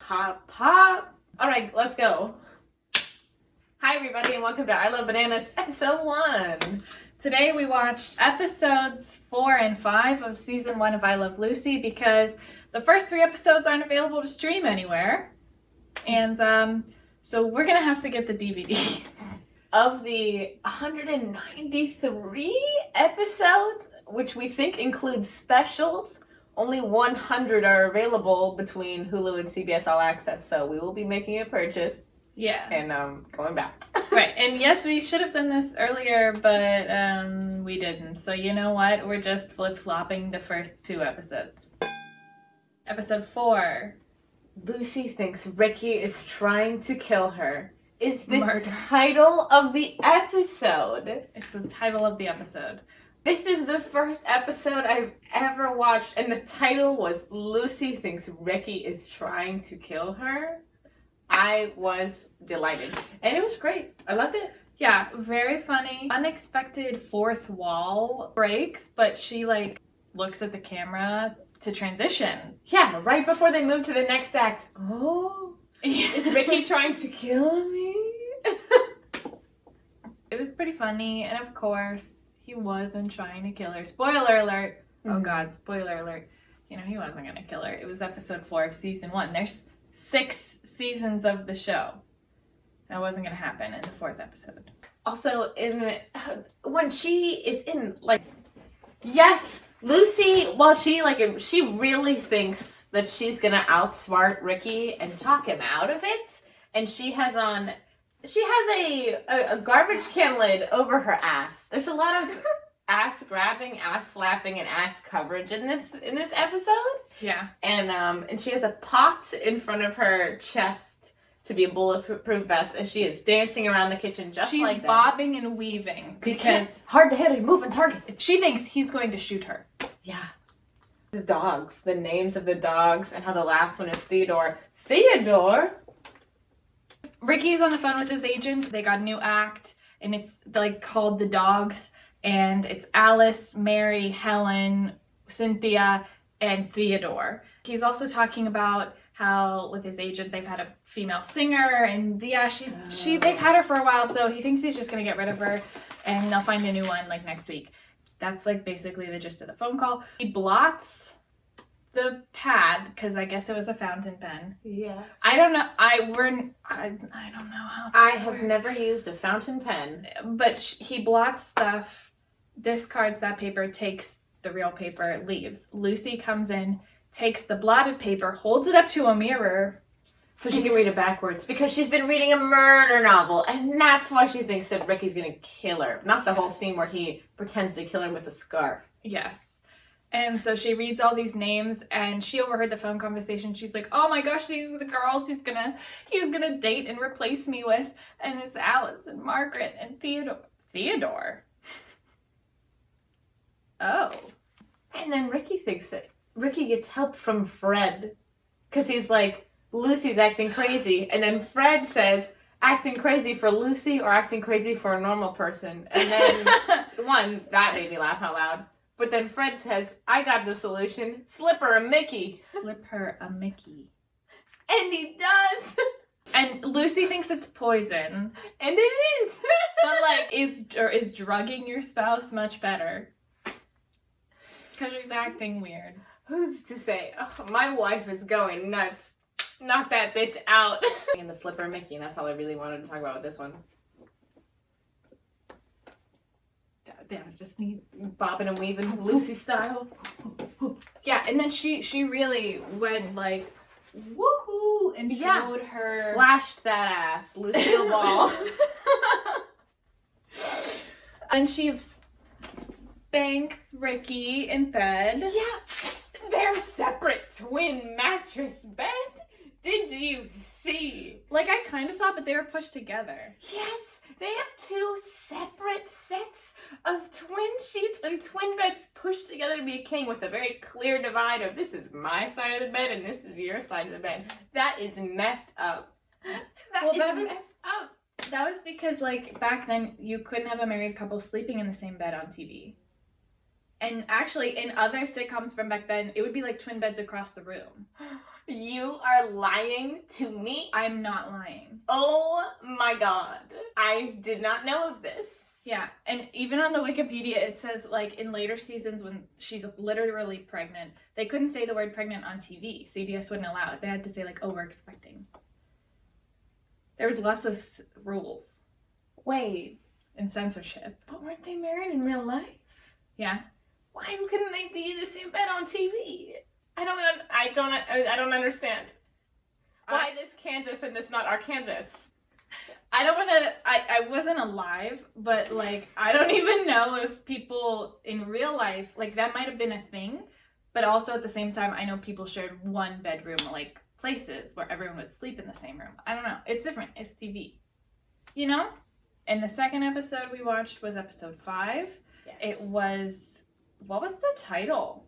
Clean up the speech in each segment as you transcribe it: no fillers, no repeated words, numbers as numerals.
Pop, pop. All right, let's go. Hi, everybody, and welcome to I Love Bananas, episode 1. Today we watched episodes 4 and 5 of season 1 of I Love Lucy because the first 3 episodes aren't available to stream anywhere. And so we're going to have to get the DVDs. Of the 193 episodes, which we think includes specials, only 100 are available between Hulu and CBS All Access, so we will be making a purchase. Yeah. And going back. Right, and yes, we should have done this earlier, but we didn't. So you know what? We're just flip-flopping the first 2 episodes. Episode 4. Lucy thinks Ricky is trying to kill her. Is the Murder. title of the episode. It's the title of the episode. This is the first episode I've ever watched, and the title was Lucy thinks Ricky is trying to kill her. I was delighted. And it was great. I loved it. Yeah, very funny. Unexpected fourth wall breaks, but she looks at the camera to transition. Yeah, right before they move to the next act. Oh, is Ricky trying to kill me? It was pretty funny, and of course, he wasn't trying to kill her. Spoiler alert. Oh god, spoiler alert. You know, he wasn't gonna kill her. It was episode 4 of season 1. There's 6 seasons of the show. That wasn't gonna happen in the 4th episode. Also, when she is in, yes, Lucy, well, she really thinks that she's gonna outsmart Ricky and talk him out of it, and she has a garbage can lid over her ass. There's a lot of ass grabbing, ass slapping, and ass coverage in this episode. Yeah. And she has a pot in front of her chest to be a bulletproof vest, and she is dancing around the kitchen She's like that. She's bobbing and weaving because hard to hit a moving target. She thinks he's going to shoot her. Yeah. The dogs, the names of the dogs, and how the last one is Theodore. Theodore? Ricky's on the phone with his agent. They got a new act, and it's called The Dogs, and it's Alice, Mary, Helen, Cynthia, and Theodore. He's also talking about how with his agent they've had a female singer, and yeah, they've had her for a while, so he thinks he's just gonna get rid of her, and they'll find a new one next week. That's basically the gist of the phone call. He blots the pad because I guess it was a fountain pen. Yeah. I don't know. I don't know how. I have never used a fountain pen. But he blots stuff, discards that paper, takes the real paper, leaves. Lucy comes in, takes the blotted paper, holds it up to a mirror. So she can read it backwards because she's been reading a murder novel, and that's why she thinks that Ricky's gonna kill her. Not the whole scene where he pretends to kill her with a scarf. Yes. And so she reads all these names, and she overheard the phone conversation. She's like, oh my gosh, these are the girls he's gonna date and replace me with. And it's Alice and Margaret and Theodore. Theodore? Oh. And then Ricky thinks that Ricky gets help from Fred. Because he's like, Lucy's acting crazy. And then Fred says, acting crazy for Lucy or acting crazy for a normal person. And then, that made me laugh out loud. But then Fred says, I got the solution. Slip her a Mickey. Slip her a Mickey. And he does. And Lucy thinks it's poison. And it is. But is drugging your spouse much better? Because she's acting weird. Who's to say? Oh, my wife is going nuts. Knock that bitch out. And the slipper Mickey, and that's all I really wanted to talk about with this one. Yeah, it's just me bobbing and weaving Lucy style. Yeah, and then she really went woohoo and showed her, flashed that ass, Lucille Ball. And she spanks Ricky in bed. Yeah, their separate twin mattress bed. Did you see? I kind of saw, but they were pushed together. Yes, they have 2 separate sets of twin sheets and twin beds pushed together to be a king with a very clear divide of this is my side of the bed and this is your side of the bed. That is messed up. That was messed up. That was because, back then, you couldn't have a married couple sleeping in the same bed on TV. And actually, in other sitcoms from back then, it would be twin beds across the room. You are lying to me? I'm not lying. Oh my god. I did not know of this. Yeah, and even on the Wikipedia, it says, like, in later seasons when she's literally pregnant, they couldn't say the word pregnant on TV. CBS wouldn't allow it. They had to say, like, oh, we're expecting. There was lots of rules. Wait. And censorship. But weren't they married in real life? Yeah. Why couldn't they be in the same bed on TV? I don't understand. Why this Kansas and this not Arkansas? I don't want to, I wasn't alive, but, like, I don't even know if people in real life, like, that might have been a thing, but also at the same time, I know people shared one bedroom, like, places where everyone would sleep in the same room. I don't know. It's different. It's TV. You know? And the second episode we watched was episode 5. Yes. It was, what was the title?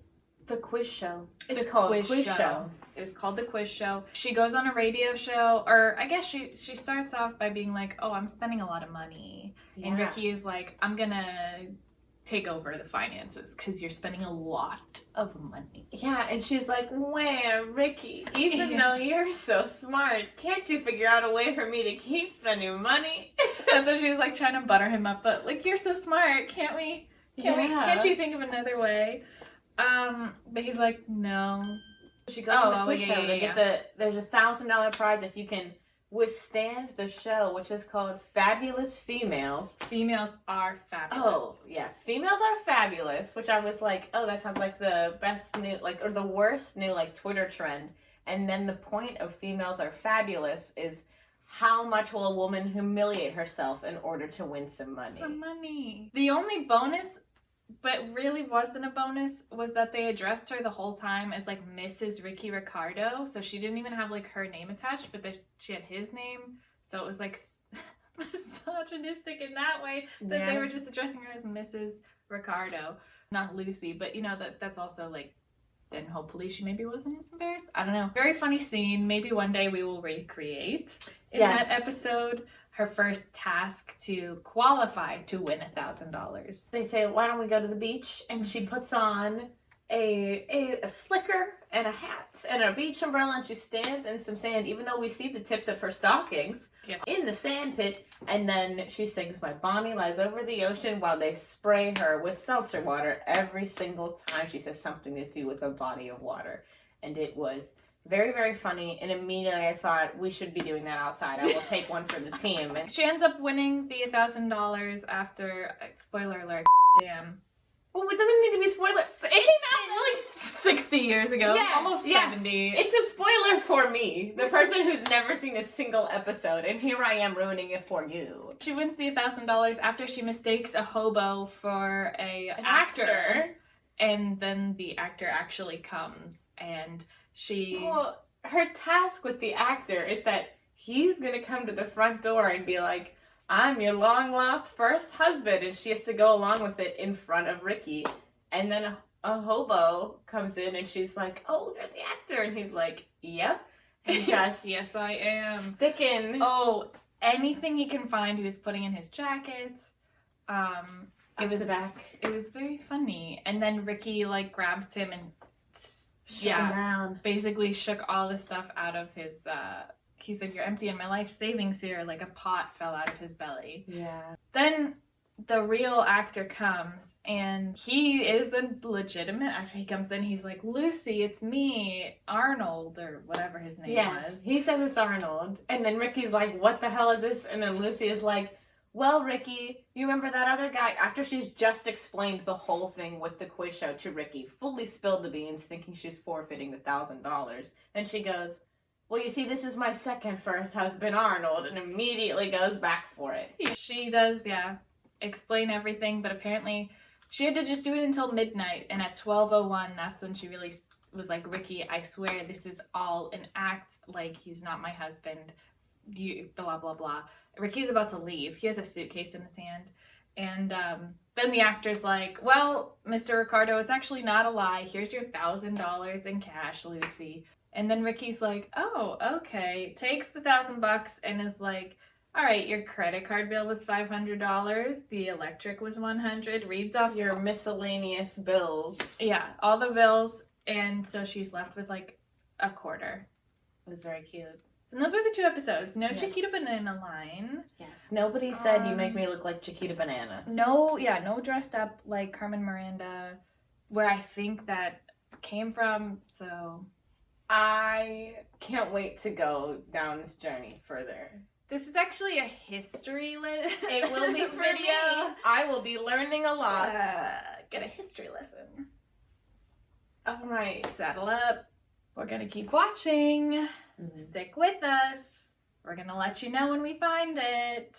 The quiz show. It's called Quiz Show. It was called The Quiz Show. She goes on a radio show, or I guess she starts off by being like, oh, I'm spending a lot of money. Yeah. And Ricky is like, I'm gonna take over the finances because you're spending a lot of money. Yeah, and she's like, where, Ricky, even though you're so smart, can't you figure out a way for me to keep spending money? That's what she was like trying to butter him up, but like, you're so smart, can't you think of another way? But he's like, no. She goes on the quiz show to get there's $1,000 prize if you can withstand the show, which is called Fabulous Females. Females are fabulous. Oh, yes. Females are fabulous, which I was like, oh, that sounds like the best new, like, or the worst new, like, Twitter trend. And then the point of Females are fabulous is how much will a woman humiliate herself in order to win some money? For money. The only bonus, but really wasn't a bonus, was that they addressed her the whole time as like Mrs. Ricky Ricardo. So she didn't even have like her name attached, but she had his name. So it was like misogynistic in that way that they were just addressing her as Mrs. Ricardo, not Lucy. But you know, that's also like, then hopefully she maybe wasn't as embarrassed. I don't know. Very funny scene. Maybe one day we will recreate in that episode her first task to qualify to win $1,000. They say, why don't we go to the beach? And she puts on a slicker and a hat and a beach umbrella, and she stands in some sand, even though we see the tips of her stockings in the sand pit. And then she sings My Bonnie Lies Over the Ocean while they spray her with seltzer water every single time she says something to do with a body of water. And it was very, very funny, and immediately I thought we should be doing that outside. I will take one for the team. And she ends up winning the $1,000 after, spoiler alert, damn. Well, it doesn't need to be spoiler. It came out like 60 years ago, almost 70. It's a spoiler for me, the person who's never seen a single episode, and here I am ruining it for you. She wins the $1,000 after she mistakes a hobo for an actor, and then the actor actually comes, and well, her task with the actor is that he's going to come to the front door and be like, I'm your long-lost first husband, and she has to go along with it in front of Ricky. And then a hobo comes in, and she's like, oh, you're the actor. And he's like, yep. And just yes, I am. Sticking. Oh, anything he can find, he was putting in his jackets. It was back. It was very funny. And then Ricky, like, grabs him and shook him down. Basically shook all the stuff out of his, he said, you're emptying my life savings here. Like a pot fell out of his belly. Yeah. Then the real actor comes, and he is a legitimate actor. He comes in, he's like, Lucy, it's me, Arnold, or whatever his name was. He said it's Arnold. And then Ricky's like, what the hell is this? And then Lucy is like, well, Ricky, you remember that other guy? After she's just explained the whole thing with the quiz show to Ricky, fully spilled the beans, thinking she's forfeiting the $1,000. And she goes, well, you see, this is my second first husband, Arnold, and immediately goes back for it. She does, explain everything, but apparently she had to just do it until midnight. And at 12:01, that's when she really was like, Ricky, I swear this is all an act. Like, he's not my husband. You blah blah blah. Ricky's about to leave. He has a suitcase in his hand, and then the actor's like, well, Mr. Ricardo, it's actually not a lie. Here's your $1,000 in cash, Lucy. And then Ricky's like, oh, okay. Takes the $1,000 and is like, all right, your credit card bill was $500. The electric was $100. Reads off your miscellaneous bills. Yeah, all the bills. And so she's left with like a quarter. It was very cute. And those were the 2 episodes. No Yes. Chiquita Banana line. Yes. Nobody said you make me look like Chiquita Banana. No dressed up like Carmen Miranda, where I think that came from, so. I can't wait to go down this journey further. This is actually a history It will be for me. I will be learning a lot. Get a history lesson. All right. Saddle up. We're gonna keep watching. Stick with us. We're gonna let you know when we find it.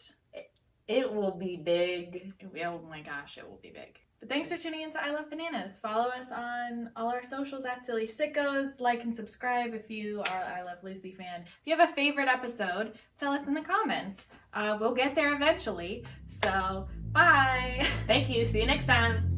It will be big. Oh my gosh, it will be big. But thanks for tuning in to I Love Bananas. Follow us on all our socials at Silly Sickos. Like and subscribe if you are I Love Lucy fan. If you have a favorite episode, tell us in the comments. We'll get there eventually. So, bye. Thank you. See you next time.